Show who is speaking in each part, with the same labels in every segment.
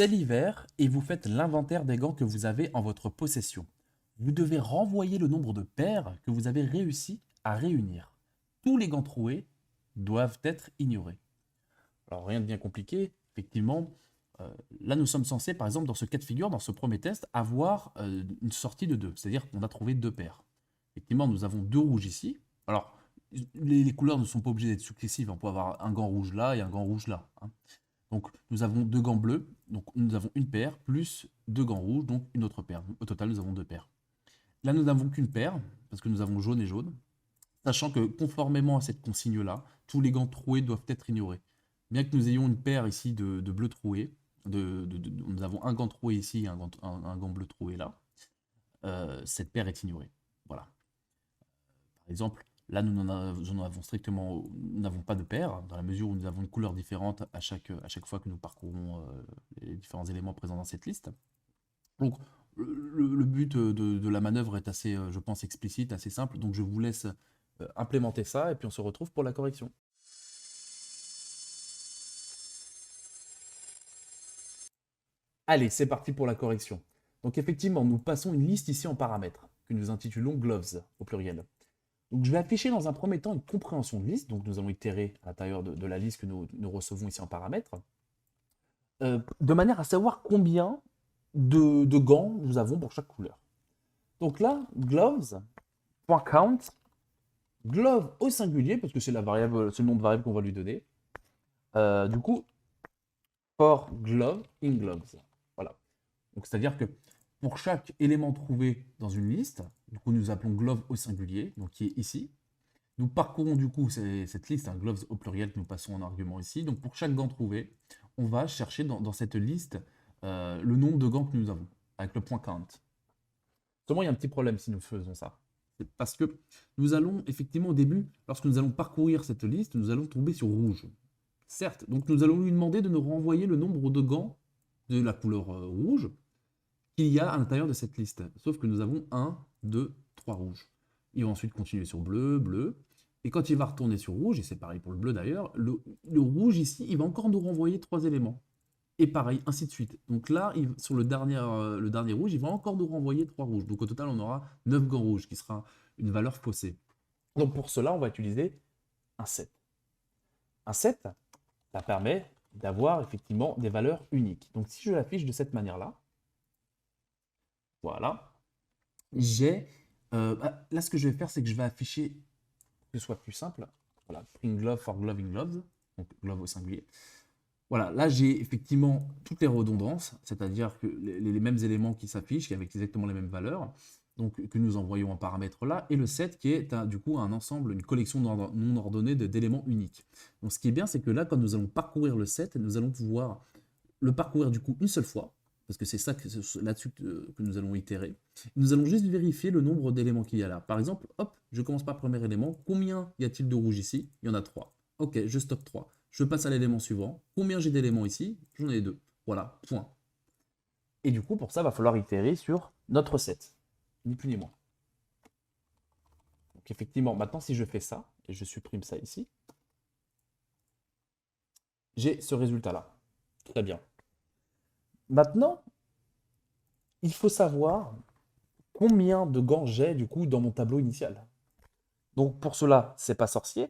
Speaker 1: C'est l'hiver et vous faites l'inventaire des gants que vous avez en votre possession. Vous devez renvoyer le nombre de paires que vous avez réussi à réunir. Tous les gants troués doivent être ignorés. Alors rien de bien compliqué, effectivement. Là, nous sommes censés, par exemple, dans ce cas de figure, dans ce premier test, avoir une sortie de 2. C'est-à-dire qu'on a trouvé 2 paires. Effectivement, nous avons 2 rouges ici. Alors, les couleurs ne sont pas obligées d'être successives. On peut avoir un gant rouge là et un gant rouge là, hein. Donc, nous avons 2 gants bleus, donc nous avons une paire, plus 2 gants rouges, donc une autre paire. Au total, nous avons 2 paires. Là, nous n'avons qu'une paire, parce que nous avons jaune et jaune, sachant que conformément à cette consigne-là, tous les gants troués doivent être ignorés. Bien que nous ayons une paire ici de bleus troués, nous avons un gant troué ici et un gant bleu troué là, cette paire est ignorée. Voilà. Par exemple, là, nous n'avons strictement, nous n'avons pas de paire, dans la mesure où nous avons une couleur différente à chaque fois que nous parcourons les différents éléments présents dans cette liste. Donc, le but de la manœuvre est assez, je pense, explicite, assez simple. Donc, je vous laisse implémenter ça et puis on se retrouve pour la correction. Allez, c'est parti pour la correction. Donc, effectivement, nous passons une liste ici en paramètres, que nous intitulons gloves au pluriel. Donc, je vais afficher dans un premier temps une compréhension de liste. Donc, nous allons itérer à l'intérieur de la liste que nous recevons ici en paramètres, de manière à savoir combien de gants nous avons pour chaque couleur. Donc là, gloves.count, glove au singulier, parce que c'est la variable, c'est le nom de variable qu'on va lui donner. Du coup, for glove in gloves. Voilà. Donc c'est-à-dire que pour chaque élément trouvé dans une liste, du coup nous appelons glove au singulier, donc qui est ici. Nous parcourons du coup cette liste, un gloves au pluriel que nous passons en argument ici. Donc pour chaque gant trouvé, on va chercher dans cette liste le nombre de gants que nous avons, avec le point count. Seulement, il y a un petit problème si nous faisons ça. C'est parce que nous allons, effectivement, au début, lorsque nous allons parcourir cette liste, nous allons tomber sur rouge. Certes, donc nous allons lui demander de nous renvoyer le nombre de gants de la couleur rouge qu'il y a à l'intérieur de cette liste. Sauf que nous avons 1, 2, 3 rouges. Il va ensuite continuer sur bleu, bleu. Et quand il va retourner sur rouge, et c'est pareil pour le bleu d'ailleurs, le rouge ici, il va encore nous renvoyer 3 éléments. Et pareil, ainsi de suite. Donc là, sur le dernier rouge, il va encore nous renvoyer 3 rouges. Donc au total, on aura 9 gants rouges, qui sera une valeur faussée. Donc pour cela, on va utiliser un set. Un set, ça permet d'avoir effectivement des valeurs uniques. Donc si je l'affiche de cette manière-là, voilà, j'ai... là, ce que je vais faire, c'est que je vais afficher, que ce soit plus simple, voilà, print glove for glove in gloves, donc glove au singulier. Voilà, là j'ai effectivement toutes les redondances, c'est-à-dire que les mêmes éléments qui s'affichent, avec exactement les mêmes valeurs, donc que nous envoyons en paramètre là, et le set qui est du coup un ensemble, une collection non ordonnée d'éléments uniques. Donc ce qui est bien, c'est que là, quand nous allons parcourir le set, nous allons pouvoir le parcourir du coup une seule fois, parce que c'est ça là-dessus que nous allons itérer. Nous allons juste vérifier le nombre d'éléments qu'il y a là. Par exemple, hop, je commence par le premier élément. Combien y a-t-il de rouge ici? Il y en a 3. Ok, je stocke 3. Je passe à l'élément suivant. Combien j'ai d'éléments ici? J'en ai 2. Voilà, point. Et du coup, pour ça, il va falloir itérer sur notre set. Ni plus ni moins. Donc effectivement, maintenant, si je fais ça, et je supprime ça ici, j'ai ce résultat-là. Très bien. Maintenant, il faut savoir combien de gants j'ai du coup dans mon tableau initial. Donc pour cela, c'est pas sorcier.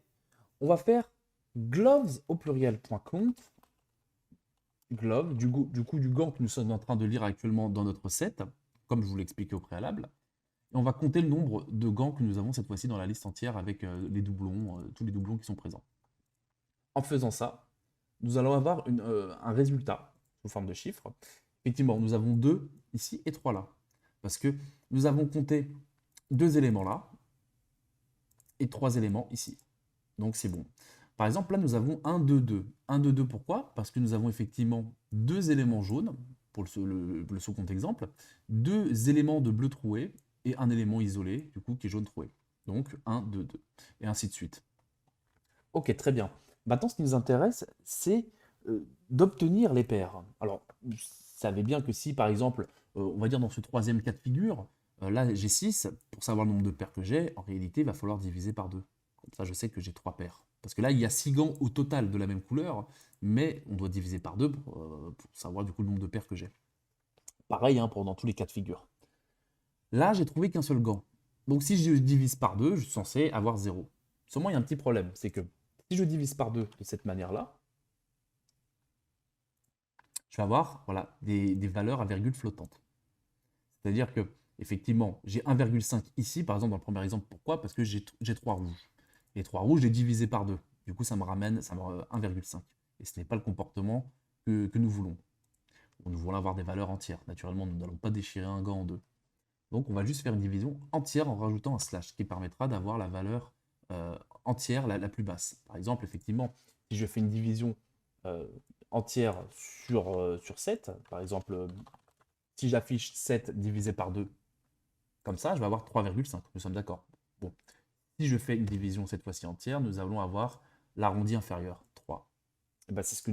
Speaker 1: On va faire gloves au pluriel.count, glove, du coup du gant que nous sommes en train de lire actuellement dans notre set, comme je vous l'ai expliqué au préalable. Et on va compter le nombre de gants que nous avons cette fois-ci dans la liste entière avec les doublons, tous les doublons qui sont présents. En faisant ça, nous allons avoir un résultat sous forme de chiffres. Effectivement, nous avons 2 ici et 3 là. Parce que nous avons compté 2 éléments là et 3 éléments ici. Donc c'est bon. Par exemple, là, nous avons 1, 2, 2. 1, 2, 2, pourquoi? Parce que nous avons effectivement 2 éléments jaunes, pour le second exemple, 2 éléments de bleu troué et un élément isolé, du coup, qui est jaune troué. Donc 1, 2, 2. Et ainsi de suite. Ok, très bien. Maintenant, ce qui nous intéresse, c'est d'obtenir les paires. Alors, vous savez bien que si, par exemple, on va dire dans ce troisième cas de figure, là, j'ai 6, pour savoir le nombre de paires que j'ai, en réalité, il va falloir diviser par 2. Comme ça, je sais que j'ai 3 paires. Parce que là, il y a 6 gants au total de la même couleur, mais on doit diviser par 2 pour savoir du coup le nombre de paires que j'ai. Pareil hein, dans tous les cas de figure. Là, j'ai trouvé qu'un seul gant. Donc si je divise par 2, je suis censé avoir 0. Seulement, il y a un petit problème, c'est que si je divise par 2 de cette manière-là, je vais avoir voilà, des valeurs à virgule flottante. C'est-à-dire que, effectivement, j'ai 1,5 ici, par exemple, dans le premier exemple. Pourquoi? Parce que j'ai 3 rouges. Les 3 rouges, j'ai divisé par 2. Du coup, ça me ramène 1,5. Et ce n'est pas le comportement que nous voulons. Nous voulons avoir des valeurs entières. Naturellement, nous n'allons pas déchirer un gant en deux. Donc, on va juste faire une division entière en rajoutant un slash, qui permettra d'avoir la valeur entière la plus basse. Par exemple, effectivement, si je fais une division entière sur 7, par exemple, si j'affiche 7 divisé par 2, comme ça, je vais avoir 3,5. Nous sommes d'accord. Bon. Si je fais une division cette fois-ci entière, nous allons avoir l'arrondi inférieur, 3. Et ben, c'est ce que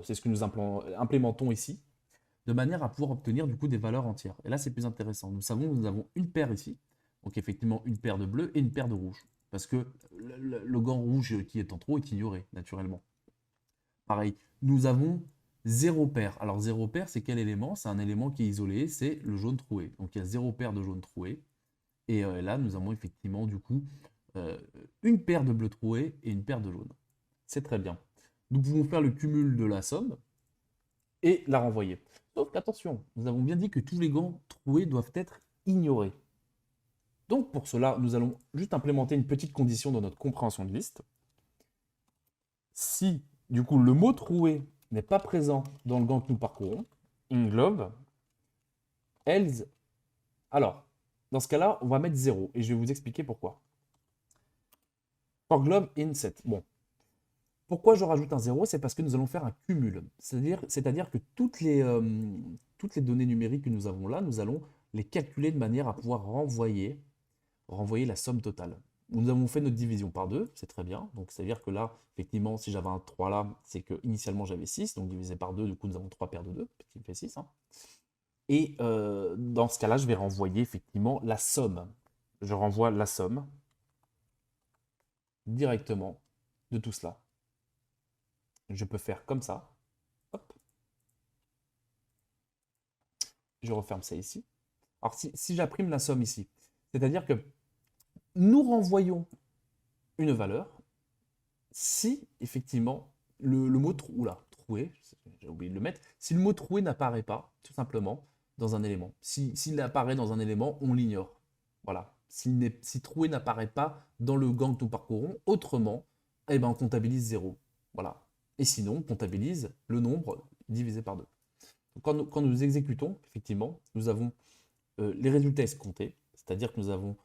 Speaker 1: c'est ce que nous implémentons ici, de manière à pouvoir obtenir du coup des valeurs entières. Et là, c'est plus intéressant. Nous savons que nous avons une paire ici, donc effectivement une paire de bleu et une paire de rouge, parce que le gant rouge qui est en trop est ignoré, naturellement. Pareil, nous avons 0 paire. Alors 0 paire, c'est quel élément? C'est un élément qui est isolé, c'est le jaune troué. Donc il y a 0 paire de jaune troué. Et là, nous avons effectivement du coup une paire de bleu troué et une paire de jaune. C'est très bien. Nous pouvons faire le cumul de la somme et la renvoyer. Sauf qu'attention, nous avons bien dit que tous les gants troués doivent être ignorés. Donc pour cela, nous allons juste implémenter une petite condition dans notre compréhension de liste. Si du coup le mot troué n'est pas présent dans le gant que nous parcourons, in glove, else, alors dans ce cas-là, on va mettre 0 et je vais vous expliquer pourquoi. For glove in set. Bon. Pourquoi je rajoute un 0? C'est parce que nous allons faire un cumul. C'est-à-dire que toutes les données numériques que nous avons là, nous allons les calculer de manière à pouvoir renvoyer la somme totale. Nous avons fait notre division par 2, c'est très bien. Donc, c'est-à-dire que là, effectivement, si j'avais un 3 là, c'est que initialement j'avais 6, donc divisé par 2, du coup, nous avons 3 paires de 2, ce qui me fait 6. Hein. Et dans ce cas-là, je vais renvoyer effectivement la somme. Je renvoie la somme directement de tout cela. Je peux faire comme ça. Hop. Je referme ça ici. Alors, si j'imprime la somme ici, c'est-à-dire que nous renvoyons une valeur si, effectivement, le mot troué, j'ai oublié de le mettre, si le mot troué n'apparaît pas, tout simplement, dans un élément. S'il apparaît dans un élément, on l'ignore. Voilà. Si troué n'apparaît pas dans le gant que nous parcourons, autrement, eh ben, on comptabilise 0. Voilà. Et sinon, on comptabilise le nombre divisé par 2. Donc, quand nous exécutons, effectivement, nous avons les résultats escomptés, c'est-à-dire que nous avons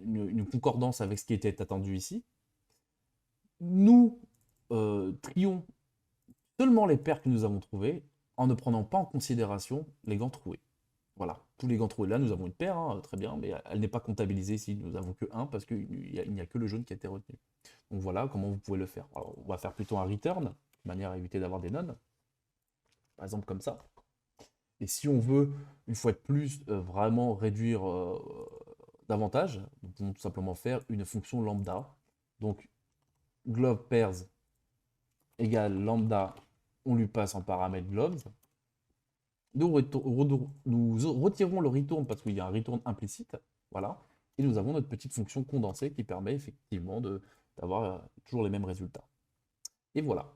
Speaker 1: une concordance avec ce qui était attendu ici. Nous trions seulement les paires que nous avons trouvées en ne prenant pas en considération les gants troués. Voilà, tous les gants troués. Là, nous avons une paire, hein, très bien, mais elle n'est pas comptabilisée ici. Nous n'avons que 1 parce qu'il n'y a que le jaune qui a été retenu. Donc voilà comment vous pouvez le faire. Alors, on va faire plutôt un return, de manière à éviter d'avoir des none. Par exemple comme ça. Et si on veut, une fois de plus, vraiment réduire davantage, nous pouvons tout simplement faire une fonction lambda. Donc, glove pairs égale lambda, on lui passe en paramètre gloves. Nous retirons le return parce qu'il y a un return implicite. Voilà. Et nous avons notre petite fonction condensée qui permet effectivement d'avoir toujours les mêmes résultats. Et voilà.